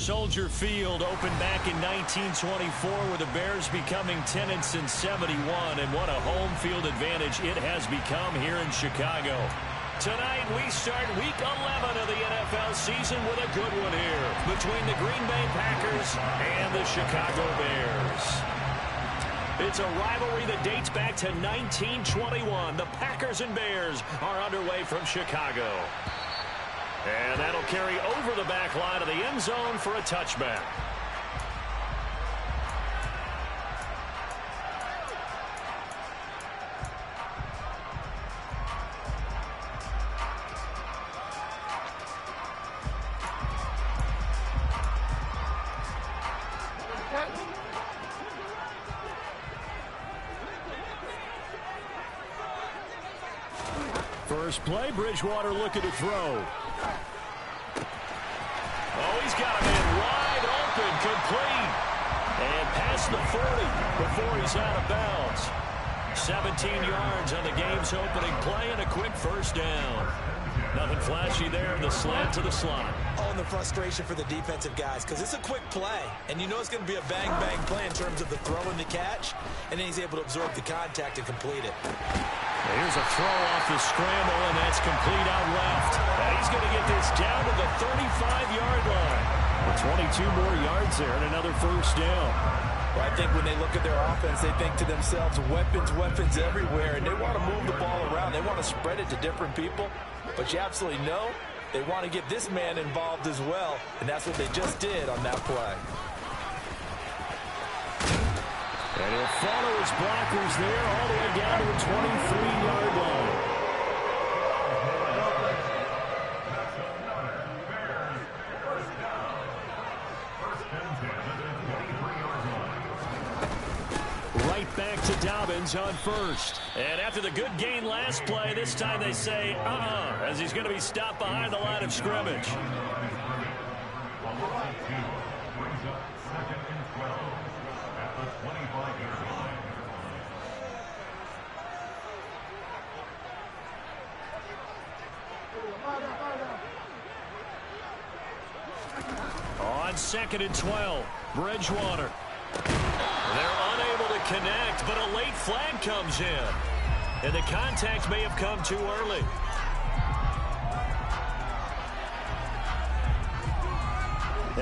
Soldier Field opened back in 1924 with the Bears becoming tenants in 71, and what a home field advantage it has become here in Chicago. Tonight we start week 11 of the NFL season with a good one here between the Green Bay Packers and the Chicago Bears. It's a rivalry that dates back to 1921. The Packers and Bears are underway from Chicago. And that'll carry over the back line of the end zone for a touchback. First play, Bridgewater looking to throw. Oh, he's got a man wide open, complete. And past the 40 before he's out of bounds. 17 yards on the game's opening play and a quick first down. Nothing flashy there in the slant to the slot. Oh, and the frustration for the defensive guys, because it's a quick play. And you know it's going to be a bang-bang play in terms of the throw and the catch. And then he's able to absorb the contact and complete it. Here's a throw off the scramble, and that's complete out left. And he's going to get this down to the 35-yard line. With 22 more yards there and another first down. Well, I think when they look at their offense, they think to themselves, weapons, weapons everywhere. And they want to move the ball around. They want to spread it to different people. But you absolutely know they want to get this man involved as well. And that's what they just did on that play. And he'll follow his blockers there all the way down to the 23-yard line. Right back to Dobbins on first. And after the good gain last play, this time they say, as he's going to be stopped behind the line of scrimmage. On 2nd and 12, Bridgewater. They're unable to connect, but a late flag comes in. And the contact may have come too early.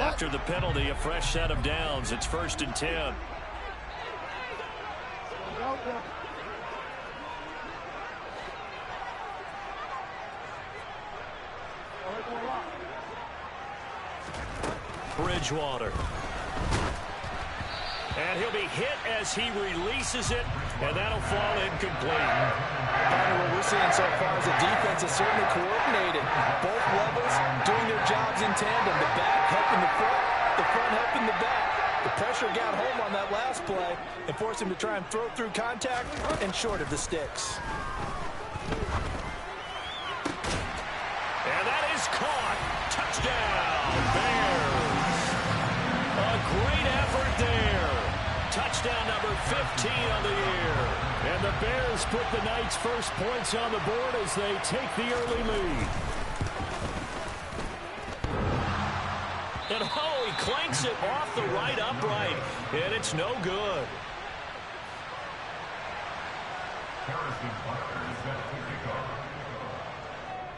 After the penalty, a fresh set of downs. It's 1st and 10. Bridgewater. And he'll be hit as he releases it, and that'll fall incomplete. What we're seeing so far is the defense is certainly coordinated. Both levels doing their jobs in tandem. The back helping the front helping the back. The pressure got home on that last play and forced him to try and throw through contact and short of the sticks. And that is caught. Touchdown, Bears. A great effort there. Touchdown number 15 on the year. And the Bears put the Knights' first points on the board as they take the early lead. And he clanks it off the right upright. And it's no good.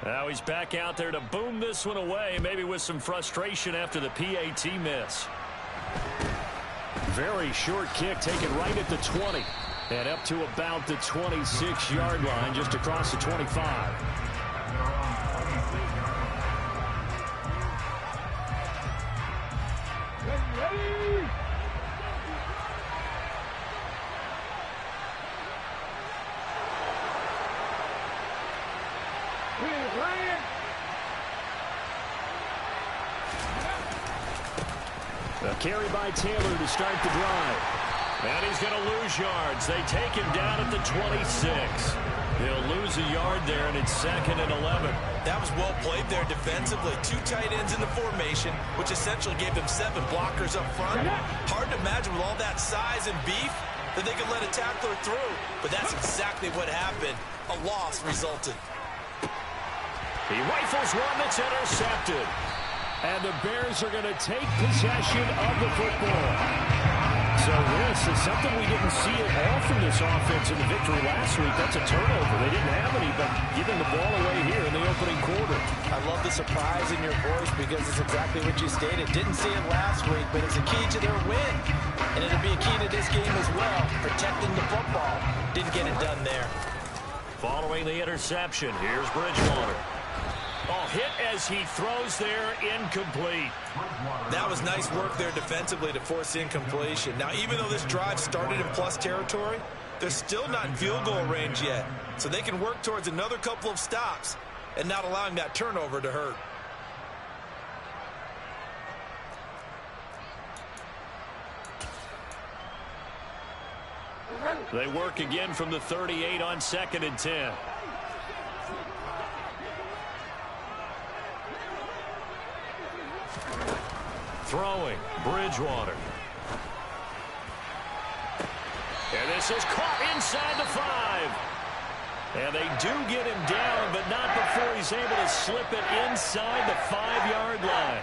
Now he's back out there to boom this one away, maybe with some frustration after the PAT miss. Very short kick taken right at the 20. And up to about the 26-yard line, just across the 25. A carry by Taylor to start the drive. And he's going to lose yards. They take him down at the 26. He'll lose a yard there, and it's 2nd and 11. That was well played there defensively. 2 tight ends in the formation, which essentially gave them 7 blockers up front. Hard to imagine with all that size and beef that they could let a tackler through. But that's exactly what happened. A loss resulted. He rifles one that's intercepted. And the Bears are going to take possession of the football. So this is something we didn't see at all from this offense in the victory last week. That's a turnover. They didn't have any, but giving the ball away here in the opening quarter. I love the surprise in your voice because it's exactly what you stated. Didn't see it last week, but it's a key to their win. And it'll be a key to this game as well, protecting the football. Didn't get it done there. Following the interception, here's Bridgewater. Oh, hit as he throws there, incomplete. That was nice work there defensively to force incompletion. Now, even though this drive started in plus territory, they're still not in field goal range yet. So they can work towards another couple of stops and not allowing that turnover to hurt. They work again from the 38 on 2nd and 10. Throwing, Bridgewater. And this is caught inside the 5. And they do get him down, but not before he's able to slip it inside the 5-yard line.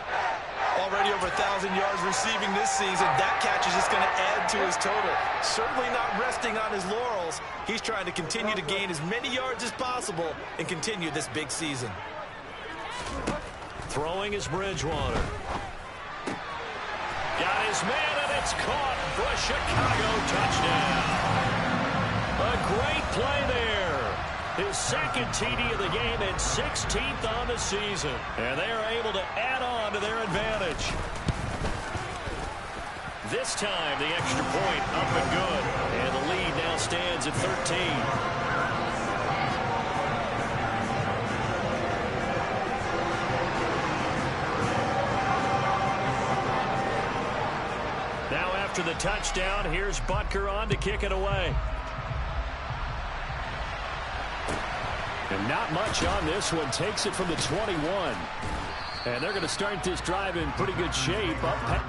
Already over 1,000 yards receiving this season. That catch is just going to add to his total. Certainly not resting on his laurels. He's trying to continue to gain as many yards as possible and continue this big season. Throwing is Bridgewater. Got his man, and it's caught for a Chicago touchdown. A great play there. His second TD of the game and 16th on the season. And they are able to add on to their advantage. This time, the extra point up and good. And the lead now stands at 13. To the touchdown, here's Butker on to kick it away. And not much on this one. Takes it from the 21. And they're going to start this drive in pretty good shape. Up.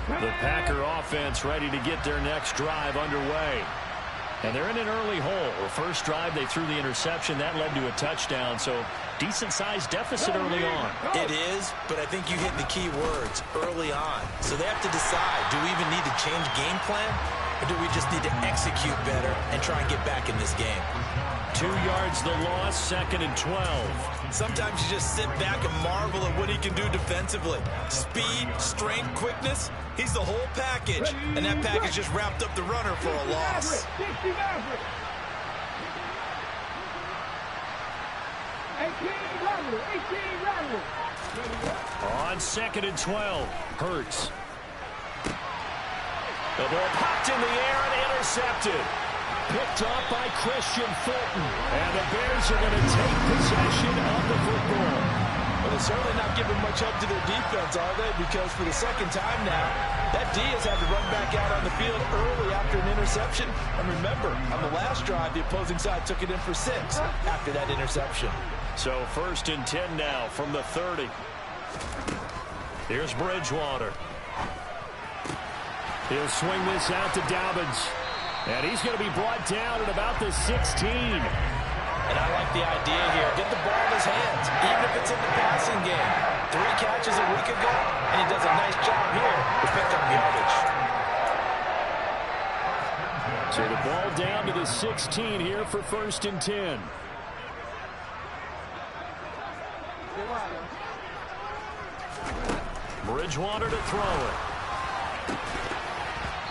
The Packer offense ready to get their next drive underway. And they're in an early hole. The first drive, they threw the interception. That led to a touchdown, so decent-sized deficit early on. It is, but I think you hit the key words, early on. So they have to decide, do we even need to change game plan, or do we just need to execute better and try and get back in this game? 2 yards the loss, 2nd and 12. Sometimes you just sit back and marvel at what he can do defensively. Speed, strength, quickness, he's the whole package. And that package just wrapped up the runner for a loss. On 2nd and 12, Hurts. The ball popped in the air and intercepted. Picked off by Christian Fulton. And the Bears are going to take possession of the football. Well, they're certainly not giving much help to their defense, are they? Because for the second time now, that D has had to run back out on the field early after an interception. And remember, on the last drive, the opposing side took it in for 6 after that interception. So 1st and 10 now from the 30. Here's Bridgewater. He'll swing this out to Dobbins. And he's going to be brought down at about the 16. And I like the idea here. Get the ball in his hands, even if it's in the passing game. 3 catches a week ago, and he does a nice job here to pick up yardage. So the ball down to the 16 here for 1st and 10. Bridgewater to throw it.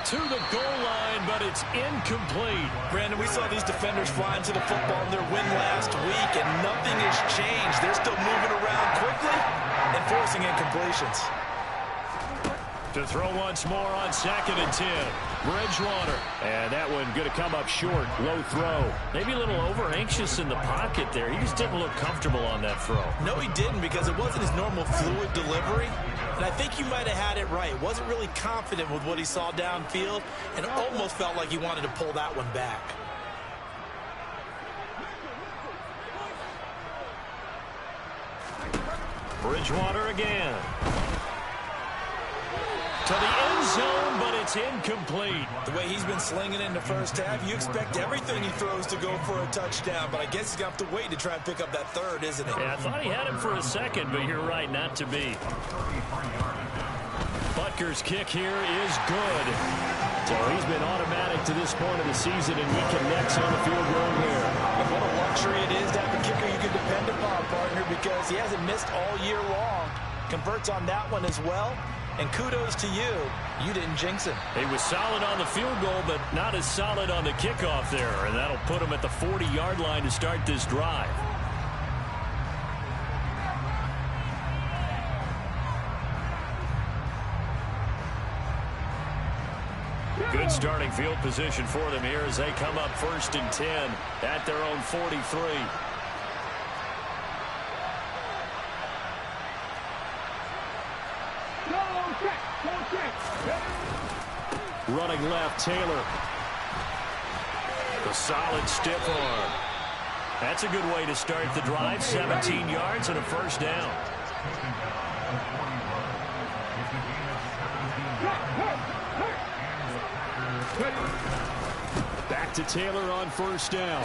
to the goal line, but it's incomplete. Brandon, we saw these defenders flying to the football in their win last week, and nothing has changed. They're still moving around quickly and forcing incompletions. To throw once more on 2nd and 10. Bridgewater. And that one going to come up short. Low throw. Maybe a little over-anxious in the pocket there. He just didn't look comfortable on that throw. No, he didn't, because it wasn't his normal fluid delivery. And I think you might have had it right. Wasn't really confident with what he saw downfield, and almost felt like he wanted to pull that one back. Bridgewater again. To the end zone, but it's incomplete. The way he's been slinging in the first half, you expect everything he throws to go for a touchdown, but I guess he's got to wait to try and pick up that third, isn't he? Yeah, I thought he had him for a second, but you're right, not to be. Butker's kick here is good. So he's been automatic to this point of the season, and he connects on the field goal here. And what a luxury it is to have a kicker you can depend upon, partner, because he hasn't missed all year long. Converts on that one as well. And kudos to you. You didn't jinx him. He was solid on the field goal, but not as solid on the kickoff there. And that'll put him at the 40-yard line to start this drive. Good starting field position for them here as they come up 1st and 10 at their own 43. Running left, Taylor. A solid stiff arm. That's a good way to start the drive. 17 yards and a first down. Back to Taylor on first down.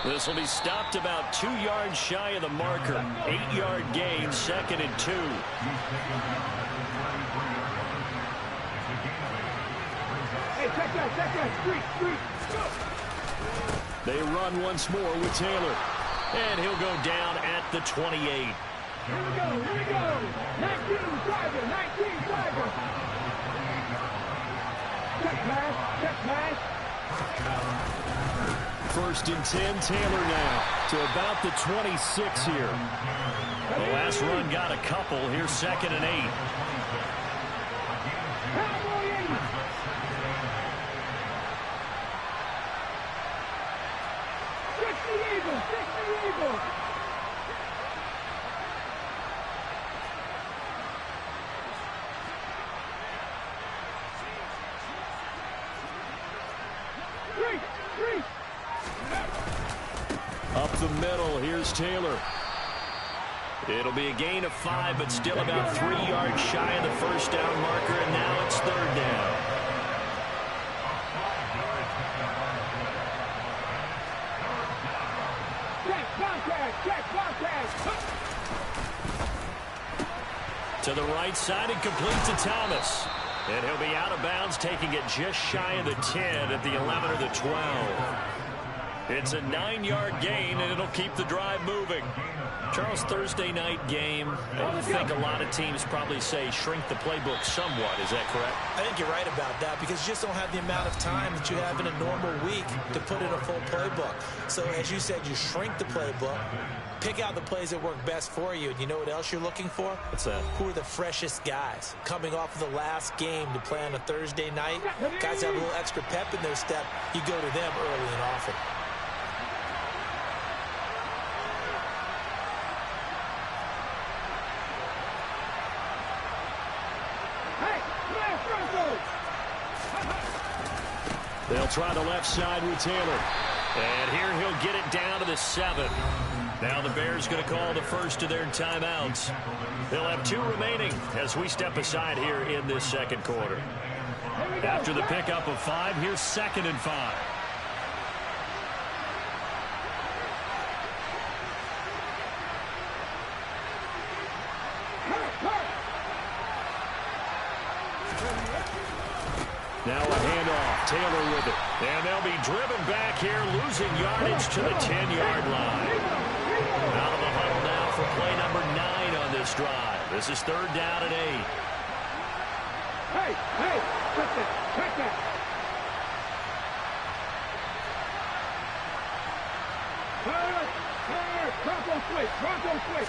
This will be stopped about 2 yards shy of the marker. 8-yard gain, 2nd and 2. They run once more with Taylor. And he'll go down at the 28. Here we go, 19 Tiger. Check pass. 1st and 10, Taylor now to about the 26 here. The last run got a couple. Here's 2nd and 8. Up the middle, here's Taylor. It'll be a gain of 5, but still about 3 yards shy of the first down marker, and now it's 3rd down. To the right side and complete to Thomas. And he'll be out of bounds, taking it just shy of the 10 at the 11 or the 12. It's a 9-yard gain, and it'll keep the drive moving. Charles, Thursday night game, I think a lot of teams probably say shrink the playbook somewhat. Is that correct? I think you're right about that, because you just don't have the amount of time that you have in a normal week to put in a full playbook. So, as you said, you shrink the playbook, pick out the plays that work best for you, and you know what else you're looking for? What's that? Who are the freshest guys coming off of the last game to play on a Thursday night? Guys have a little extra pep in their step. You go to them early and often. They'll try the left side with Taylor. And here he'll get it down to the 7. Now the Bears going to call the first of their timeouts. They'll have 2 remaining as we step aside here in this second quarter. After the pickup of 5, here's 2nd and 5. Now a handoff. Taylor with it. And they'll be driven back here, losing yardage to the 10-yard line. Out of the huddle now for play number 9 on this drive. This is 3rd down and 8. Hey, hey, check that, check that. Bronco switch, Bronco switch.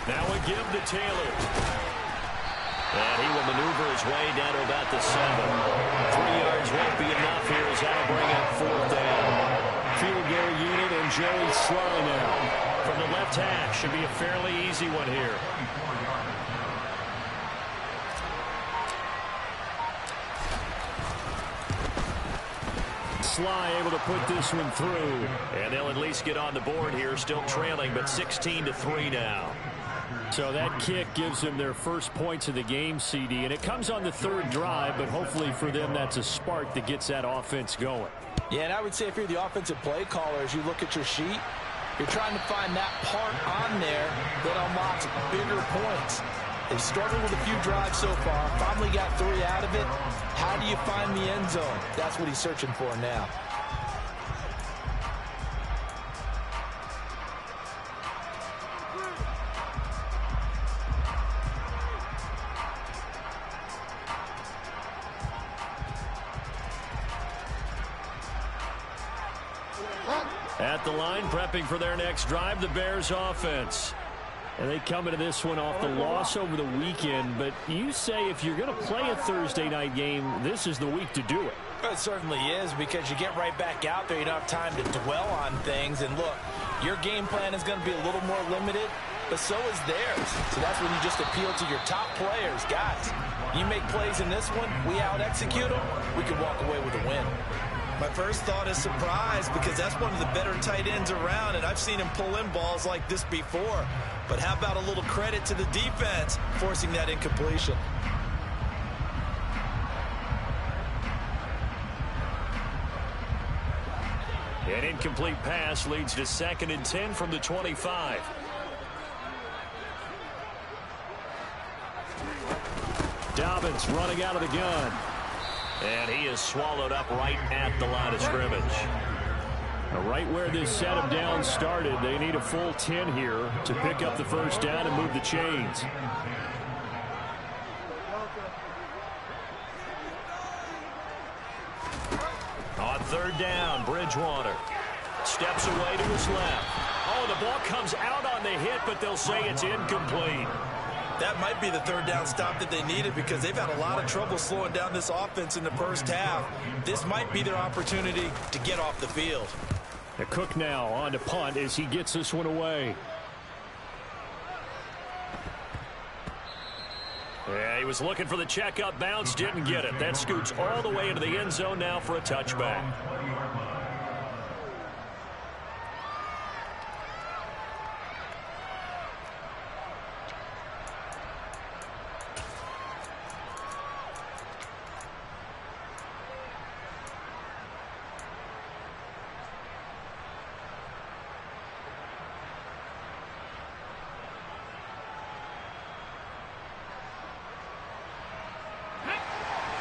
Now a give to Taylor. And he will maneuver his way down to about the 7. 3 yards won't be enough here as that'll bring up 4th down. Field goal unit and Joey Sly now. From the left hash, should be a fairly easy one here. Sly able to put this one through. And they'll at least get on the board here, still trailing, but 16-3 now. So that kick gives them their first points of the game, CD, and it comes on the 3rd drive, but hopefully for them that's a spark that gets that offense going. Yeah, and I would say if you're the offensive play caller, as you look at your sheet, you're trying to find that part on there that unlocks bigger points. They've struggled with a few drives so far, finally got 3 out of it. How do you find the end zone? That's what he's searching for now. At the line, prepping for their next drive, the Bears offense. And they come into this one off the loss over the weekend, but you say if you're going to play a Thursday night game, this is the week to do it. It certainly is, because you get right back out there. You don't have time to dwell on things. And look, your game plan is going to be a little more limited, but so is theirs. So that's when you just appeal to your top players. Guys, you make plays in this one, we out-execute them, we can walk away with a win. My first thought is surprise, because that's one of the better tight ends around, and I've seen him pull in balls like this before. But how about a little credit to the defense forcing that incompletion? An incomplete pass leads to 2nd and 10 from the 25. Dobbins running out of the gun. And he is swallowed up right at the line of scrimmage. Now, right where this setup down started, they need a full 10 here to pick up the first down and move the chains. On 3rd down, Bridgewater steps away to his left. Oh, the ball comes out on the hit, but they'll say it's incomplete. That might be the 3rd down stop that they needed, because they've had a lot of trouble slowing down this offense in the first half. This might be their opportunity to get off the field. The Cook now on to punt as he gets this one away. Yeah, he was looking for the checkup bounce, didn't get it. That scoots all the way into the end zone now for a touchback.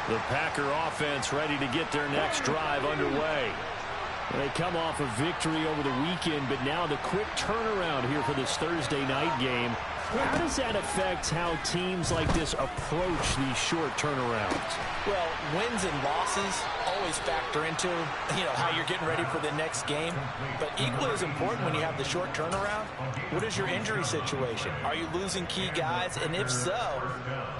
The Packer offense ready to get their next drive underway. They come off a victory over the weekend, but now the quick turnaround here for this Thursday night game. How does that affect how teams like this approach these short turnarounds? Well, wins and losses always factor into, how you're getting ready for the next game. But equally as important when you have the short turnaround, what is your injury situation? Are you losing key guys? And if so,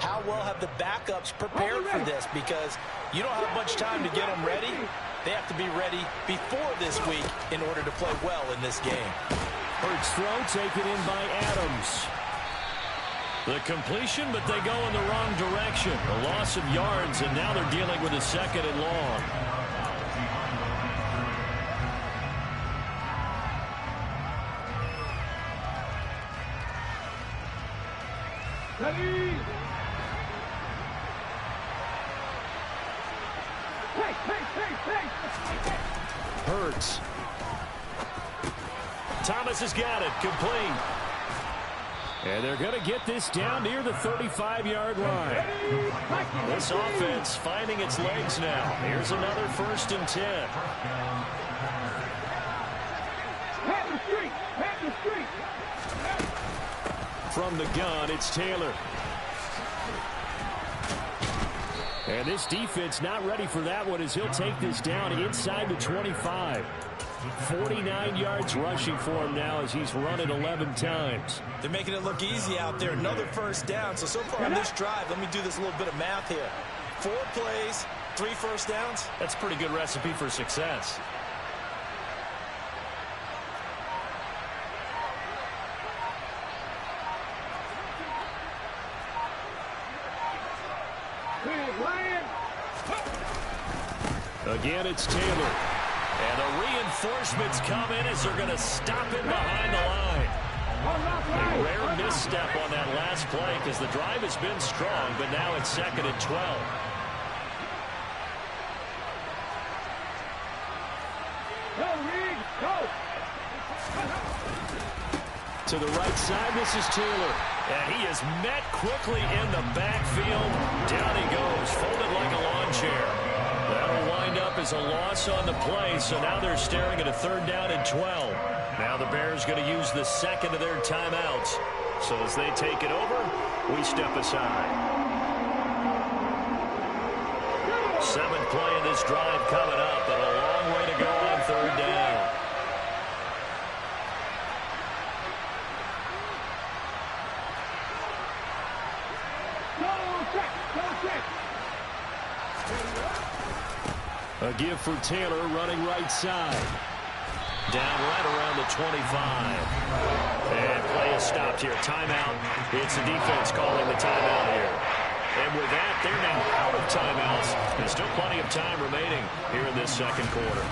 how well have the backups prepared for this? Because you don't have much time to get them ready. They have to be ready before this week in order to play well in this game. Hurts throw taken in by Adams. The completion, but they go in the wrong direction. A loss of yards, and now they're dealing with a 2nd and long. Ready? Hurts. Thomas has got it. Complete. And they're going to get this down near the 35-yard line. This offense finding its legs now. Here's another 1st and 10. Pat the street! Pat the street! From the gun, it's Taylor. And this defense not ready for that one as he'll take this down inside the 25. 49 yards rushing for him now as he's run it 11 times. They're making it look easy out there. Another first down. So far on this drive, let me do this little bit of math here. 4 plays, 3 first downs. That's a pretty good recipe for success. Again, it's Taylor. And the reinforcements come in as they're going to stop him behind the line. A rare misstep on that last play because the drive has been strong, but now it's 2nd and 12. To the right side, this is Taylor. And he is met quickly in the backfield. Down he goes, folded like a lawn chair. That'll wind up as a loss on the play, so now they're staring at a 3rd down and 12. Now the Bears going to use the 2nd of their timeouts. So as they take it over, we step aside. 7th play of this drive coming up, but a long way to go on 3rd down. A give for Taylor running right side. Down right around the 25. And play is stopped here. Timeout. It's the defense calling the timeout here. And with that, they're now out of timeouts. There's still plenty of time remaining here in this 2nd quarter.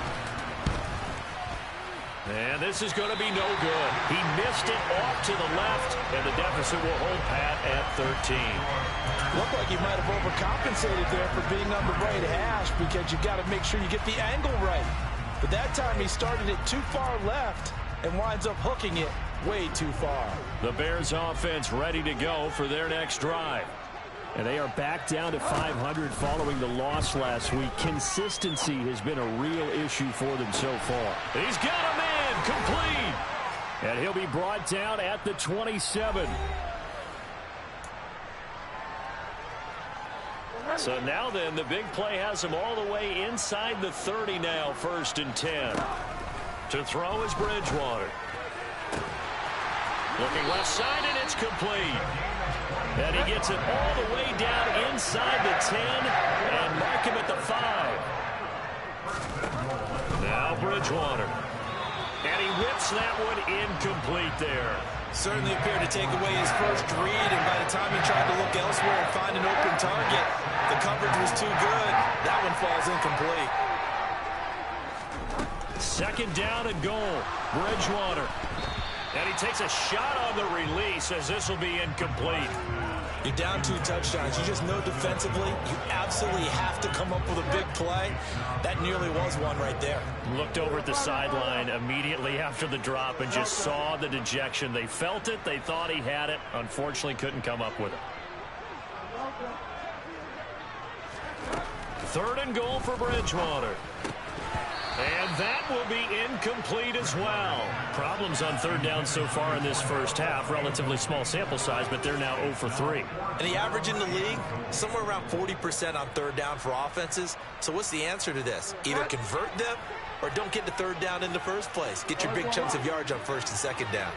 And this is going to be no good. He missed it off to the left, and the deficit will hold pat at 13. Looked like he might have overcompensated there for being on the right hash because you got to make sure you get the angle right. But that time he started it too far left and winds up hooking it way too far. The Bears offense ready to go for their next drive. And they are back down to 500 following the loss last week. Consistency has been a real issue for them so far. He's got a man complete. And he'll be brought down at the 27. So now then, the big play has him all the way inside the 30 now, 1st and 10. To throw is Bridgewater. Looking left side, and it's complete. And he gets it all the way down inside the 10 and mark him at the 5. Now Bridgewater. And he whips that one incomplete there. Certainly appeared to take away his first read, and by the time he tried to look elsewhere and find an open target, the coverage was too good. That one falls incomplete. 2nd down and goal. Bridgewater. And he takes a shot on the release as this will be incomplete. You're down 2 touchdowns. You just know defensively you absolutely have to come up with a big play. That nearly was one right there. Looked over at the sideline immediately after the drop and just saw the dejection. They felt it. They thought he had it. Unfortunately, couldn't come up with it. 3rd and goal for Bridgewater. And that will be incomplete as well. Problems on 3rd down so far in this first half. Relatively small sample size, but they're now 0 for 3. And the average in the league, somewhere around 40% on 3rd down for offenses. So what's the answer to this? Either convert them or don't get the 3rd down in the first place. Get your big chunks of yards on 1st and 2nd down.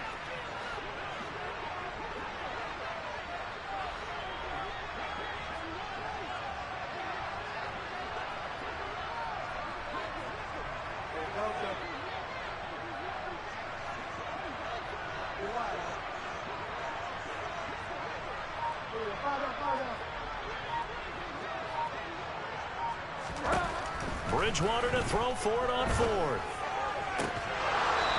Bridgewater to throw for it on 4th.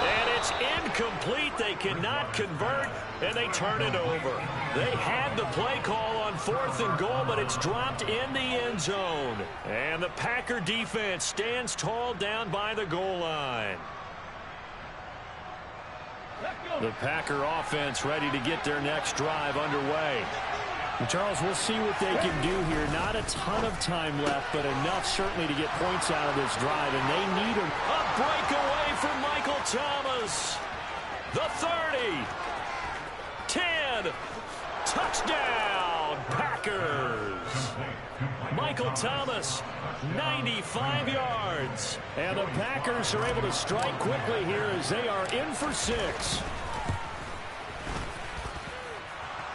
And it's incomplete. They cannot convert, and they turn it over. They had the play call on 4th and goal, but it's dropped in the end zone. And the Packer defense stands tall down by the goal line. The Packer offense ready to get their next drive underway. Charles, we'll see what they can do here. Not a ton of time left, but enough certainly to get points out of this drive, and they need them. A breakaway from Michael Thomas. The 30. 10. Touchdown, Packers. Michael Michael Thomas, 95 yards. And the Packers are able to strike quickly here as they are in for 6.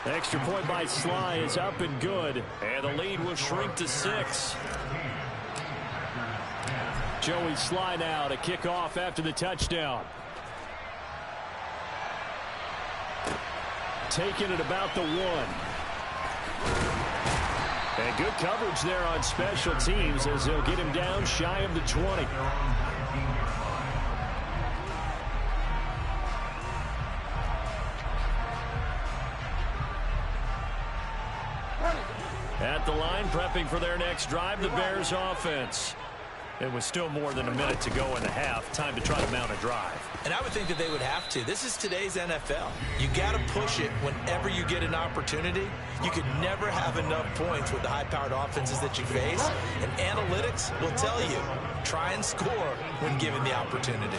Extra point by Sly is up and good. And the lead will shrink to 6. Joey Sly now to kick off after the touchdown. Taking it about the 1. And good coverage there on special teams as they'll get him down shy of the 20. At the line, prepping for their next drive, the Bears offense. It was still more than a minute to go in the half. Time to try to mount a drive. And I would think that they would have to. This is today's NFL. You got to push it whenever you get an opportunity. You could never have enough points with the high-powered offenses that you face. And analytics will tell you, try and score when given the opportunity.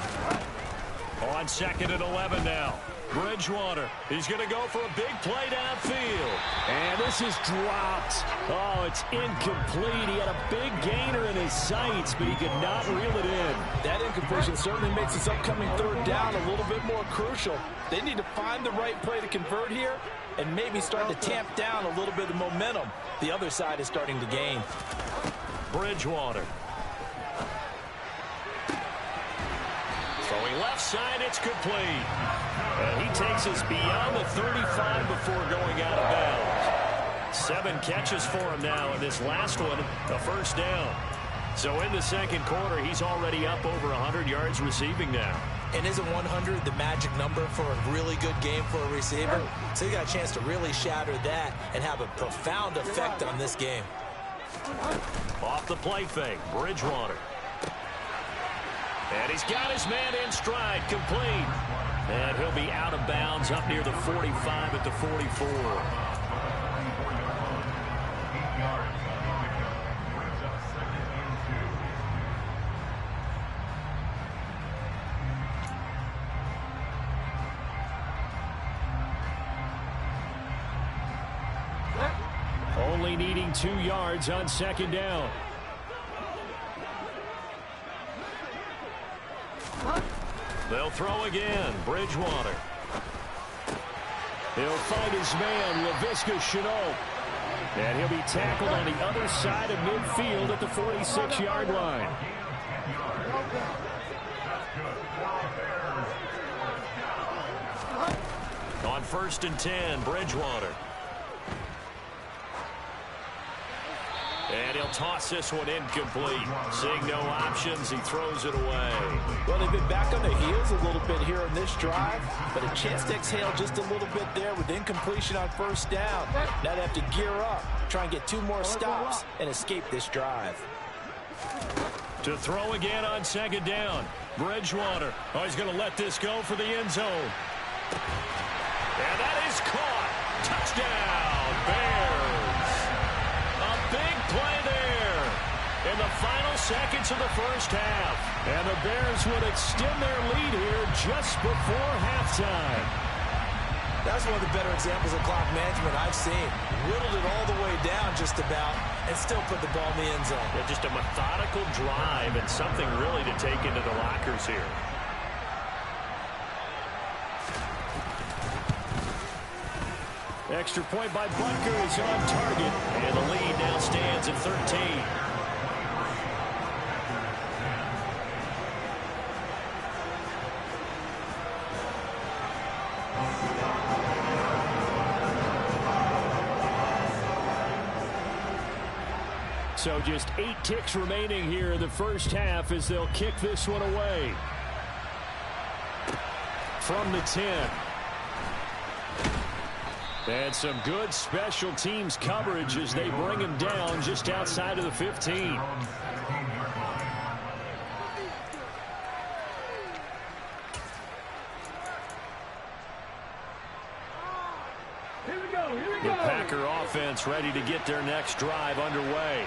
On 2nd and 11 now. Bridgewater. He's going to go for a big play downfield. And this is dropped. Oh, it's incomplete. He had a big gainer in his sights, but he could not reel it in. That incompletion certainly makes this upcoming 3rd down a little bit more crucial. They need to find the right play to convert here and maybe start to tamp down a little bit of the momentum the other side is starting to gain. Bridgewater. Throwing left side, it's complete. And he takes us beyond the 35 before going out of bounds. 7 catches for him now, and this last one, a first down. So in the second quarter, he's already up over 100 yards receiving now. And isn't 100 the magic number for a really good game for a receiver? So you got a chance to really shatter that and have a profound effect on this game. Off the play fake, Bridgewater. And he's got his man in stride, complete. And he'll be out of bounds up near the 45 at the 44. Only needing 2 yards on 2nd down. They'll throw again. Bridgewater. He'll find his man, Laviska Shenault. And he'll be tackled on the other side of midfield at the 46-yard line. On 1st and 10, Bridgewater. And he'll toss this one incomplete. Seeing no options, he throws it away. Well, they've been back on their heels a little bit here on this drive, but a chance to exhale just a little bit there with incompletion on 1st down. Now they have to gear up, try and get 2 more stops, and escape this drive. To throw again on 2nd down. Bridgewater. Oh, he's going to let this go for the end zone. And that is caught. Touchdown, Bears. Big play there in the final seconds of the first half. And the Bears would extend their lead here just before halftime. That's one of the better examples of clock management I've seen. Whittled it all the way down just about and still put the ball in the end zone. Yeah, just a methodical drive and something really to take into the lockers here. Extra point by Butker is on target. And the lead now stands at 13. So just 8 ticks remaining here in the first half as they'll kick this one away. From the 10. And some good special teams coverage as they bring him down just outside of the 15. Here we go. The Packer offense ready to get their next drive underway.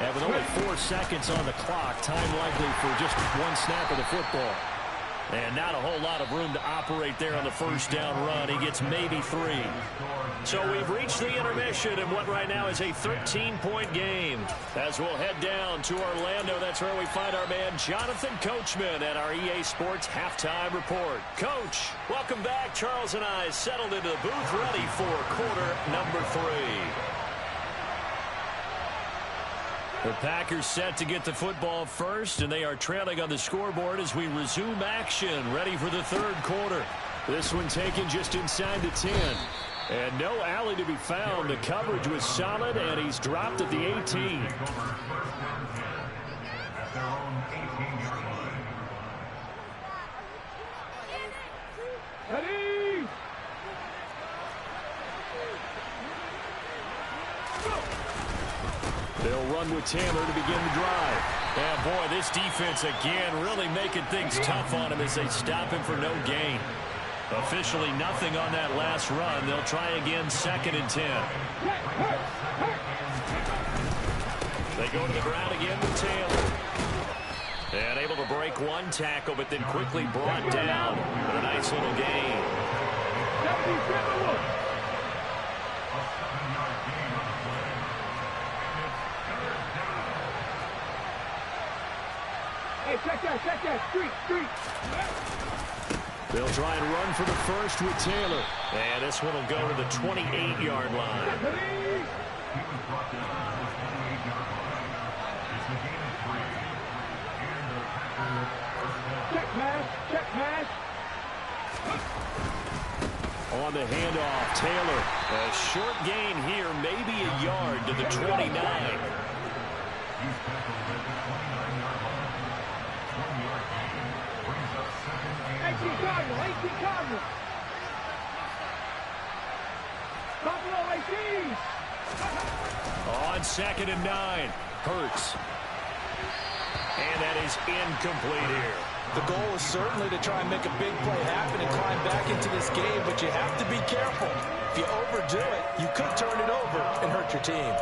And with only 4 seconds on the clock, time likely for just 1 snap of the football. And not a whole lot of room to operate there on the first down run. He gets maybe 3. So we've reached the intermission in what right now is a 13-point game. As we'll head down to Orlando, that's where we find our man Jonathan Coachman at our EA Sports Halftime Report. Coach, welcome back. Charles and I settled into the booth ready for quarter number 3. The Packers set to get the football first, and they are trailing on the scoreboard as we resume action, ready for the third quarter. This one taken just inside the 10. And no alley to be found. The coverage was solid, and he's dropped at the 18. Ready? They'll run with Taylor to begin the drive. And, boy, this defense again really making things tough on him as they stop him for no gain. Officially nothing on that last run. They'll try again, 2nd and 10. They go to the ground again with Taylor. And able to break one tackle, but then quickly brought down with a nice little gain. Hey, check that, street. They'll try and run for the first with Taylor. And this one will go to the 28-yard line. Check pass. On the handoff, Taylor. A short gain here, maybe a yard to the 29. Cardinal. Buffalo 18. On 2nd and 9, Hurts. And that is incomplete here. The goal is certainly to try and make a big play happen and climb back into this game, but you have to be careful. If you overdo it, you could turn it over and hurt your team.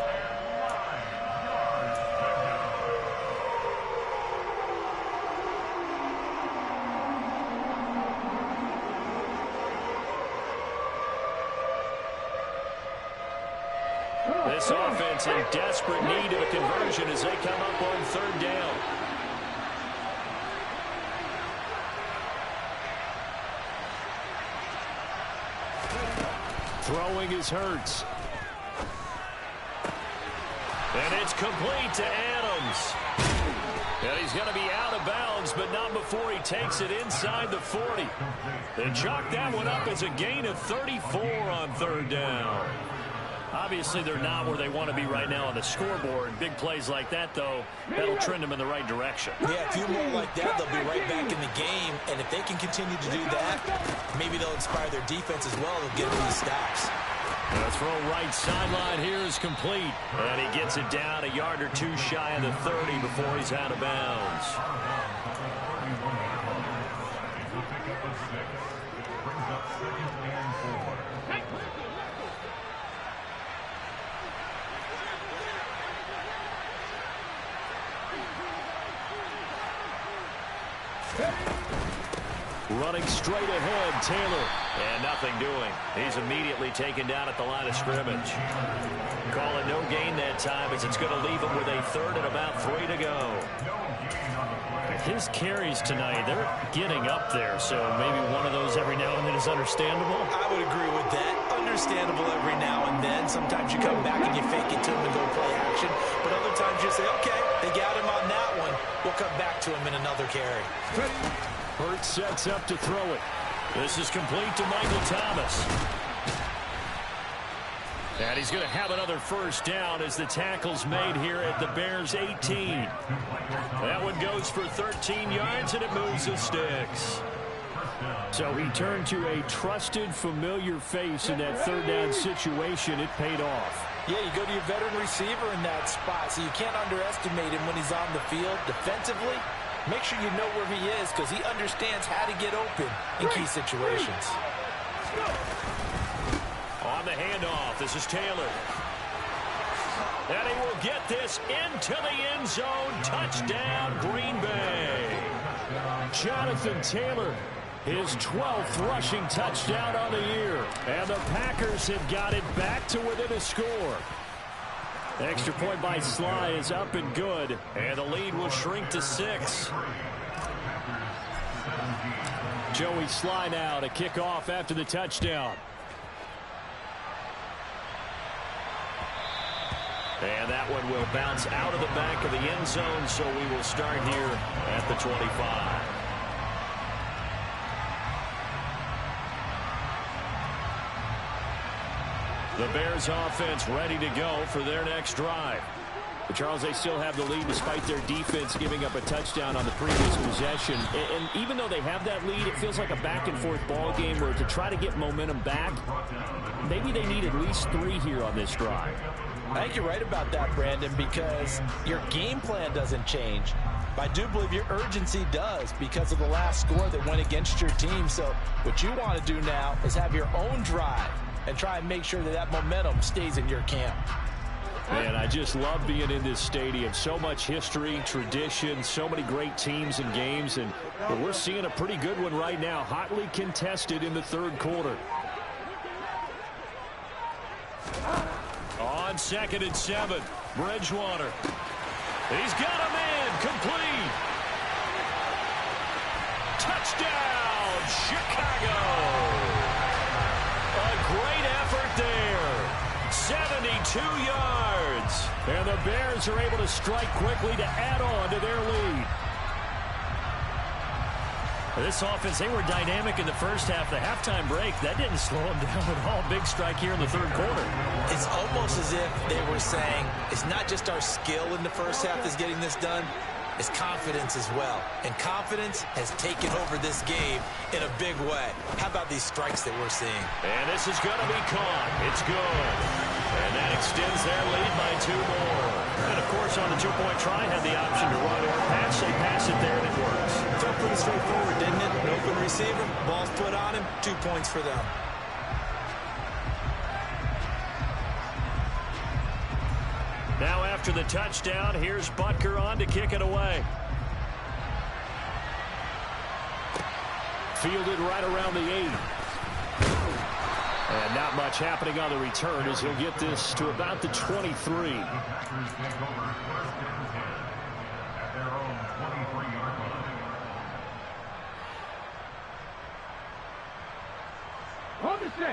This offense in desperate need of a conversion as they come up on 3rd down. Throwing is Hurts. And it's complete to Adams. And he's going to be out of bounds, but not before he takes it inside the 40. They chalk that one up as a gain of 34 on 3rd down. Obviously, they're not where they want to be right now on the scoreboard. Big plays like that, though, that'll trend them in the right direction. Yeah, a few more like that, they'll be right back in the game. And if they can continue to do that, maybe they'll inspire their defense as well to get these stops. The throw right sideline here is complete. And he gets it down a yard or 2 shy of the 30 before he's out of bounds. Running straight ahead, Taylor. And nothing doing. He's immediately taken down at the line of scrimmage. Call it no gain that time as it's going to leave him with a 3rd and about 3 to go. His carries tonight, they're getting up there, so maybe one of those every now and then is understandable. I would agree with that. Understandable every now and then. Sometimes you come back and you fake it to him and go play action. But other times you say, okay, they got him on that one. We'll come back to him in another carry. Hurts sets up to throw it. This is complete to Michael Thomas. And he's going to have another first down as the tackle's made here at the Bears' 18. That one goes for 13 yards, and it moves the sticks. So he turned to a trusted, familiar face in that 3rd down situation. It paid off. Yeah, you go to your veteran receiver in that spot, so you can't underestimate him when he's on the field. Defensively, make sure you know where he is because he understands how to get open in key situations. On the handoff, this is Taylor. And he will get this into the end zone. Touchdown, Green Bay. Jonathan Taylor, his 12th rushing touchdown on the year. And the Packers have got it back to within a score. Extra point by Sly is up and good. And the lead will shrink to 6. Joey Sly now to kick off after the touchdown. And that one will bounce out of the back of the end zone, so we will start here at the 25. The Bears offense ready to go for their next drive. But Charles, they still have the lead despite their defense giving up a touchdown on the previous possession. And even though they have that lead, it feels like a back-and-forth ball game where to try to get momentum back, maybe they need at least 3 here on this drive. I think you're right about that, Brandon, because your game plan doesn't change. But I do believe your urgency does because of the last score that went against your team. So what you want to do now is have your own drive and try and make sure that that momentum stays in your camp. Man, I just love being in this stadium. So much history, tradition, so many great teams and games. And we're seeing a pretty good one right now, hotly contested in the third quarter. On 2nd and 7, Bridgewater. He's got a man, complete. Touchdown, Chicago. A great effort there. 72 yards. And the Bears are able to strike quickly to add on to their lead. This offense, they were dynamic in the first half. The halftime break, that didn't slow them down at all. Big strike here in the third quarter. It's almost as if they were saying, it's not just our skill in the first half that's getting this done, it's confidence as well. And confidence has taken over this game in a big way. How about these strikes that we're seeing? And this is going to be caught. It's good. And that extends their lead by 2 more. And, of course, on the 2-point try, had the option to run or pass. They pass it there, and it works. Felt pretty straightforward, didn't it? An open receiver, ball's put on him, 2 points for them. Now after the touchdown, here's Butker on to kick it away. Fielded right around the 8. And not much happening on the return as he'll get this to about the 23.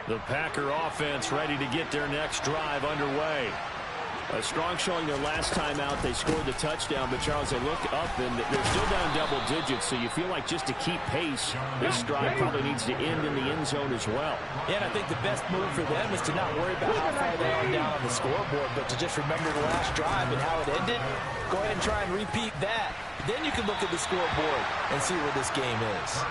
The Packer offense ready to get their next drive underway. A strong showing their last time out. They scored the touchdown, but Charles, they look up and they're still down double digits, so you feel like just to keep pace, this drive probably needs to end in the end zone as well. Yeah, and I think the best move for them is to not worry about how far they are down on the scoreboard, but to just remember the last drive and how it ended. Go ahead and try and repeat that. Then you can look at the scoreboard and see where this game is.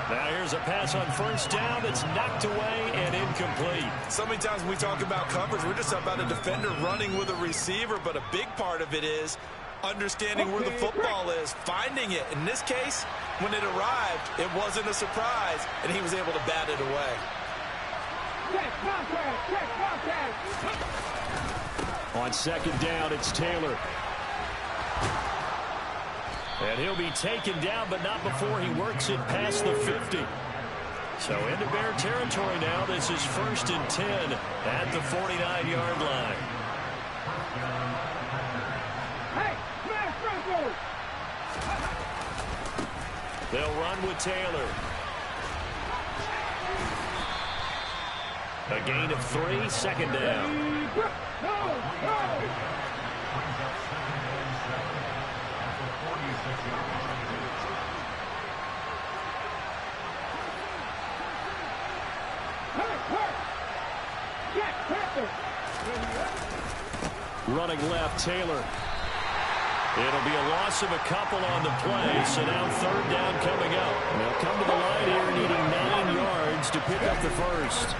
Now here's a pass on first down that's knocked away and incomplete. So many times when we talk about coverage, we're just about a defender running with a receiver, but a big part of it is understanding where the football is, finding it. In this case, when it arrived, it wasn't a surprise, and he was able to bat it away. On 2nd down, it's Taylor. And he'll be taken down, but not before he works it past the 50. So into Bear territory now. This is 1st and 10 at the 49-yard line. Hey, smash Franco! They'll run with Taylor. A gain of 3, 2nd down. No! Running left, Taylor. It'll be a loss of a couple on the play, so now 3rd down coming up. They'll come to the line here needing 9 yards to pick up the first.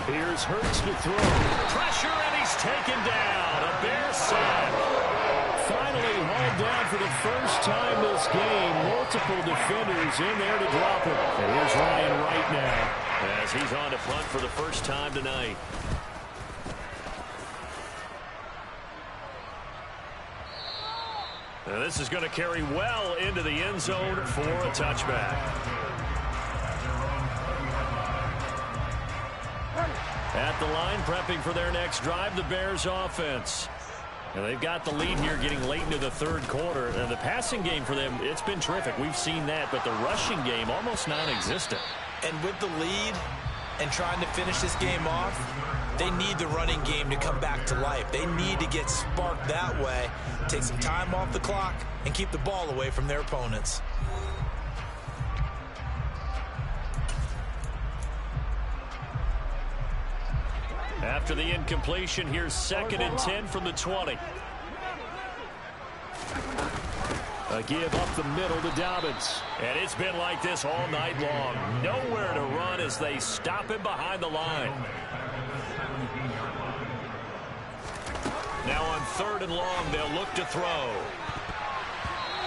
Here's Hurts to throw. Pressure, and he's taken down. A Bear sack. Finally hauled down for the first time this game. Multiple defenders in there to drop him. And here's Ryan Wright now as he's on to punt for the first time tonight. This is going to carry well into the end zone for a touchback. At the line, prepping for their next drive, the Bears offense. And they've got the lead here getting late into the third quarter. And the passing game for them, it's been terrific. We've seen that, but the rushing game almost non-existent. And with the lead and trying to finish this game off, they need the running game to come back to life. They need to get sparked that way, take some time off the clock, and keep the ball away from their opponents. After the incompletion, here's 2nd and 10 from the 20. A give up the middle to Dobbins. And it's been like this all night long. Nowhere to run as they stop him behind the line. Now on 3rd and long, they'll look to throw.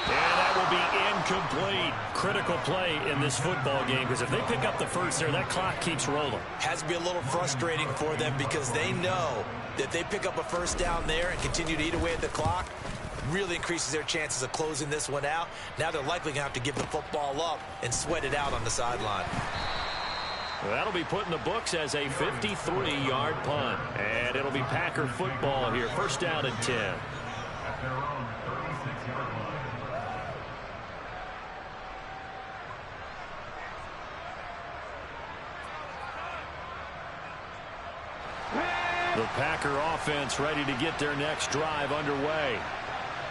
And that will be incomplete. Critical play in this football game, because if they pick up the first there, that clock keeps rolling. Has to be a little frustrating for them because they know that if they pick up a first down there and continue to eat away at the clock, really increases their chances of closing this one out. Now they're likely going to have to give the football up and sweat it out on the sideline. That'll be put in the books as a 53-yard punt. And it'll be Packer football here. 1st down and 10. The Packer offense ready to get their next drive underway.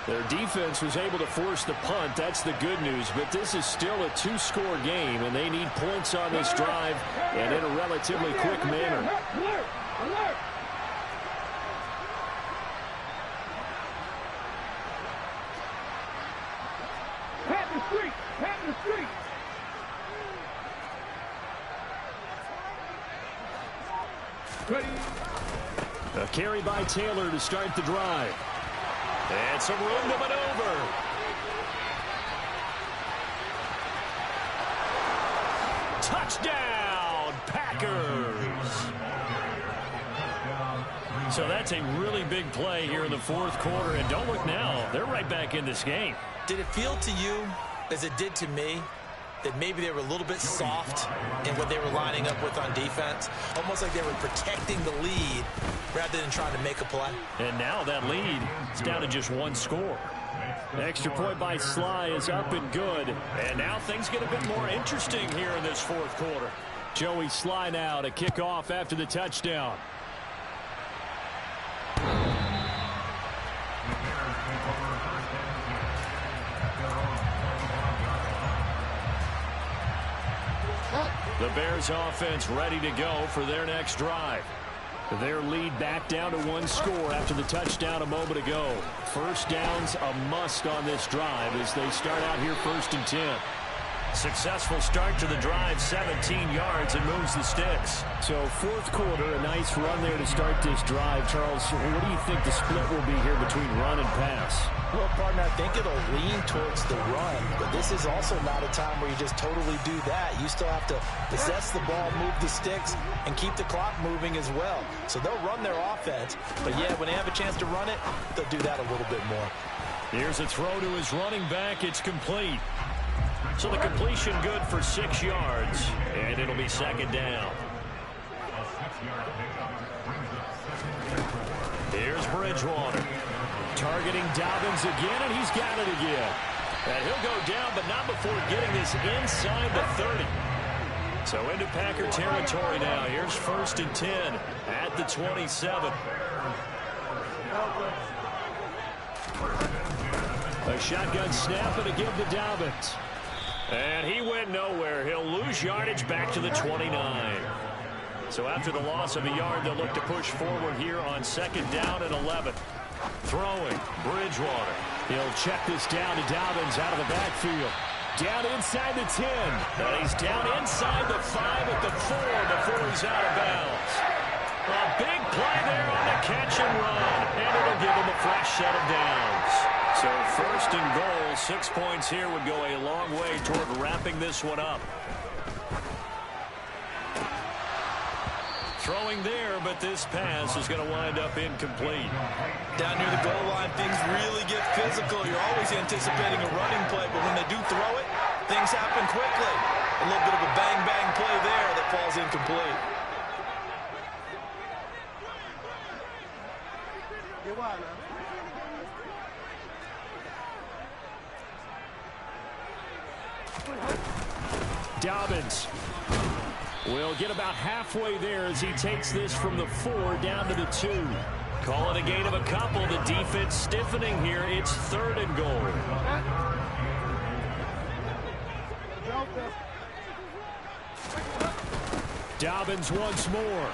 Their defense was able to force the punt. That's the good news. But this is still a 2-score game, and they need points on this drive and in a relatively quick manner. Alert! Alert! Pat the street! Pat the street! Ready? A carry by Taylor to start the drive. And some room to maneuver. Touchdown, Packers. So that's a really big play here in the 4th quarter. And don't look now, they're right back in this game. Did it feel to you, as it did to me, that maybe they were a little bit soft in what they were lining up with on defense? Almost like they were protecting the lead rather than trying to make a play. And now that lead is down to just 1 score. Extra point by Sly is up and good. And now things get a bit more interesting here in this 4th quarter. Joey Sly now to kick off after the touchdown. The Bears offense ready to go for their next drive. Their lead back down to 1 score after the touchdown a moment ago. 1st down's a must on this drive as they start out here 1st and 10. Successful start to the drive, 17 yards, and moves the sticks. So 4th quarter, a nice run there to start this drive. Charles, what do you think the split will be here between run and pass? Well, partner, I think it'll lean towards the run, but this is also not a time where you just totally do that. You still have to possess the ball, move the sticks, and keep the clock moving as well. So they'll run their offense, but yeah, when they have a chance to run it, they'll do that a little bit more. Here's a throw to his running back. It's complete. So the completion good for 6 yards, and it'll be 2nd down. Here's Bridgewater. Targeting Dobbins again, and he's got it again. And he'll go down, but not before getting this inside the 30. So into Packer territory now. Here's 1st and 10 at the 27. A shotgun snap and a give to Dobbins. And he went nowhere. He'll lose yardage back to the 29. So after the loss of a yard, they'll look to push forward here on 2nd down and 11. Throwing, Bridgewater. He'll check this down to Dobbins out of the backfield. Down inside the 10. And he's down inside the 5 at the 4 before he's out of bounds. A big play there on the catch and run. And it'll give him a fresh set of downs. So 1st and goal, 6 points here would go a long way toward wrapping this one up. Throwing there, but this pass is going to wind up incomplete. Down near the goal line, things really get physical. You're always anticipating a running play, but when they do throw it, things happen quickly. A little bit of a bang-bang play there that falls incomplete. Dobbins will get about halfway there as he takes this from the 4 down to the 2. Call it a gain of a couple. The defense stiffening here. It's 3rd and goal. Dobbins once more.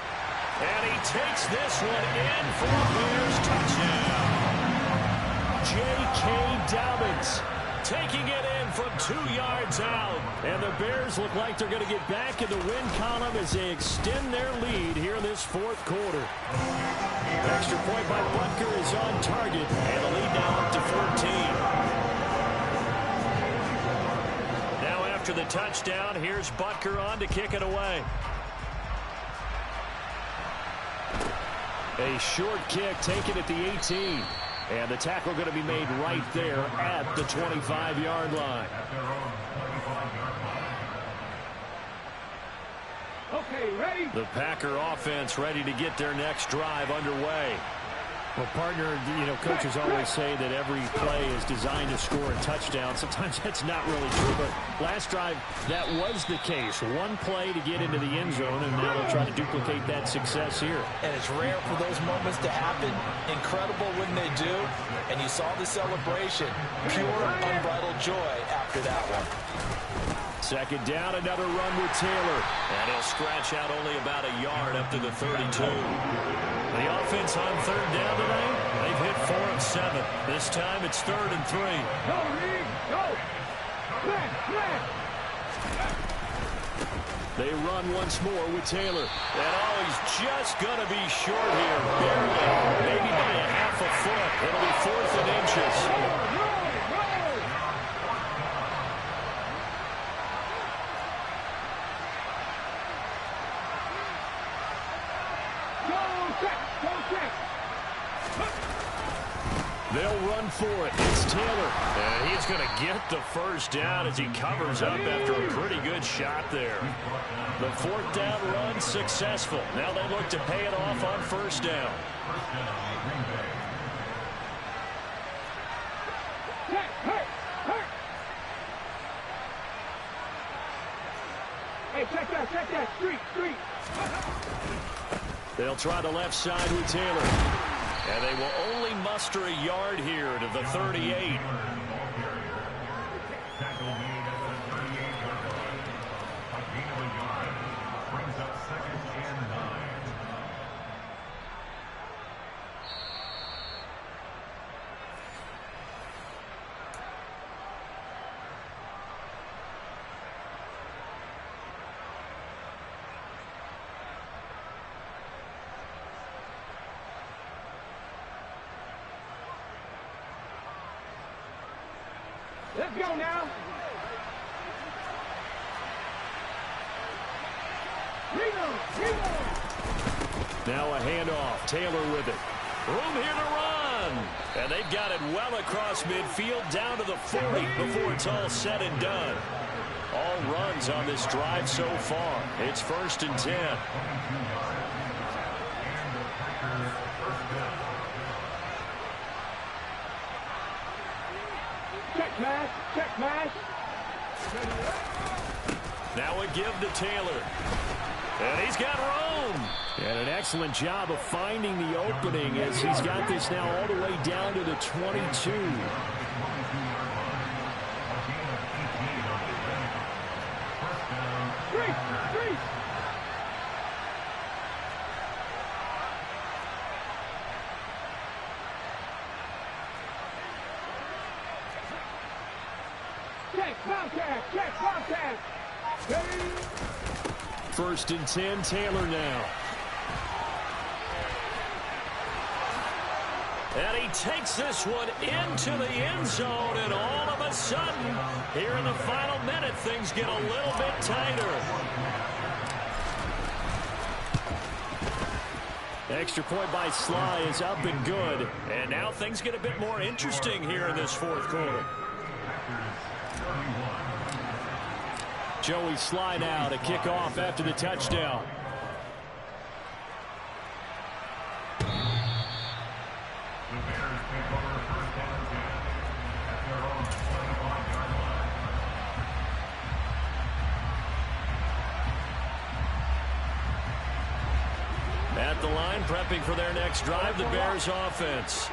And he takes this one in for a Bears touchdown. J.K. Dobbins taking it in from 2 yards out. And the Bears look like they're going to get back in the win column as they extend their lead here in this 4th quarter. Extra point by Butker is on target. And the lead now up to 14. Now after the touchdown, here's Butker on to kick it away. A short kick taken at the 18. And the tackle going to be made right there at the 25-yard line. Okay, ready? The Packer offense ready to get their next drive underway. Well, partner, you know, coaches always say that every play is designed to score a touchdown. Sometimes that's not really true, but last drive, that was the case. One play to get into the end zone, and now they'll try to duplicate that success here. And it's rare for those moments to happen. Incredible when they do. And you saw the celebration. Pure, unbridled joy after that one. 2nd down, another run with Taylor. And he'll scratch out only about a yard up to the 32. The offense on 3rd down tonight, they've hit 4 of 7. This time it's 3rd and 3. Go, Reed, go! Flat. They run once more with Taylor. And he's just going to be short here. Barely, maybe by a half a foot. It'll be 4th and inches. They'll run for it. It's Taylor. And he's going to get the 1st down as he covers up after a pretty good shot there. The 4th down run successful. Now they look to pay it off on 1st down. Hey, check that. Street. They'll try the left side with Taylor. And they will only muster a yard here to the 38. Let's go now. Now a handoff. Taylor with it. Room here to run. And they've got it well across midfield down to the 40 before it's all said and done. All runs on this drive so far. It's 1st and 10. Check match. Now a give to Taylor. And he's got room. And an excellent job of finding the opening as he's got this now all the way down to the 22. Street. Check contact. 1st and 10, Taylor now. And he takes this one into the end zone, and all of a sudden, here in the final minute, things get a little bit tighter. Extra point by Sly is up and good. And now things get a bit more interesting here in this fourth quarter. Joey Sly now to kick off after the touchdown. At the line, prepping for their next drive, the Bears offense.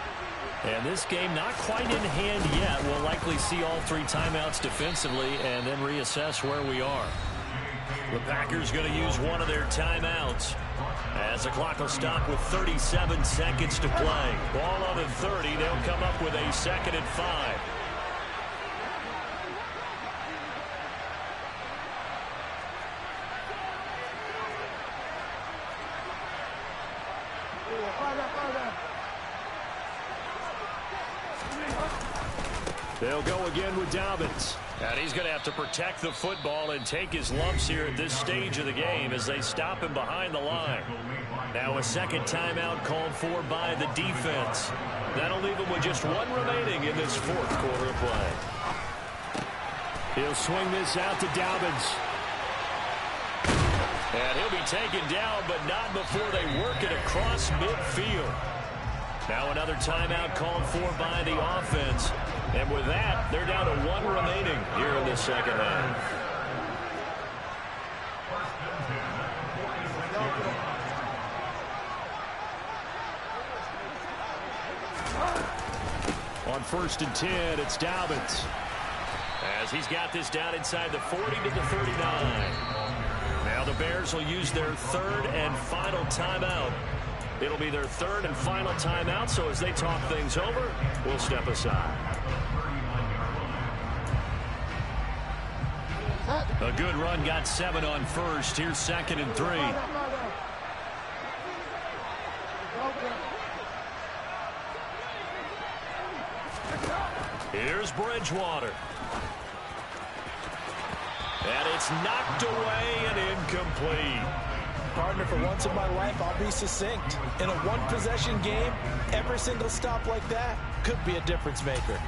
And this game not quite in hand yet. We'll likely see all three timeouts defensively and then reassess where we are. The Packers going to use one of their timeouts as the clock will stop with 37 seconds to play. Ball on the 30. They'll come up with a 2nd and 5. They'll go again with Dobbins. And he's going to have to protect the football and take his lumps here at this stage of the game as they stop him behind the line. Now a second timeout called for by the defense. That'll leave him with just one remaining in this fourth quarter of play. He'll swing this out to Dobbins. And he'll be taken down, but not before they work it across midfield. Now another timeout called for by the offense. And with that, they're down to one remaining here in the second half. On 1st and 10, it's Dobbins. As he's got this down inside the 40 to the 39. Now the Bears will use their third and final timeout. It'll be their third and final timeout, so as they talk things over, we'll step aside. A good run, got 7 on 1st. Here's 2nd and 3. Here's Bridgewater. And it's knocked away and incomplete. Partner, for once in my life, I'll be succinct. In a one-possession game, every single stop like that could be a difference maker.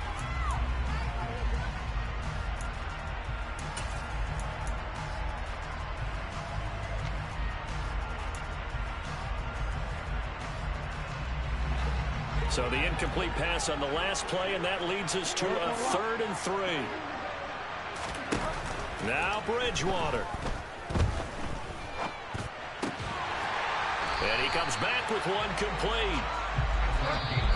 So the incomplete pass on the last play, and that leads us to a 3rd and 3. Now Bridgewater. And he comes back with one complete.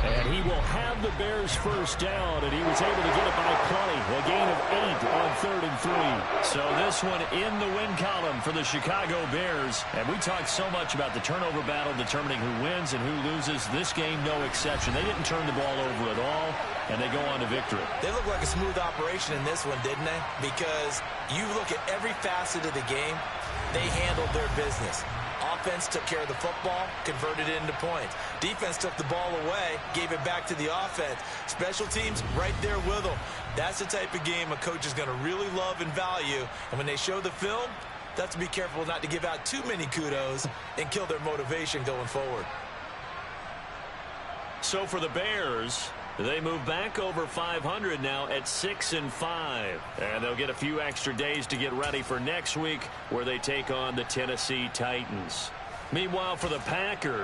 And he will have the Bears first down, and he was able to get it by plenty. A gain of 8 on 3rd and 3. So this one in the win column for the Chicago Bears. And we talked so much about the turnover battle determining who wins and who loses. This game, no exception. They didn't turn the ball over at all, and they go on to victory. They look like a smooth operation in this one, didn't they? Because you look at every facet of the game, they handled their business. Offense took care of the football, converted it into points. Defense took the ball away, gave it back to the offense. Special teams right there with them. That's the type of game a coach is going to really love and value. And when they show the film, they have to be careful not to give out too many kudos and kill their motivation going forward. So for the Bears, they move back over 500 now at 6-5. And they'll get a few extra days to get ready for next week, where they take on the Tennessee Titans. Meanwhile, for the Packers,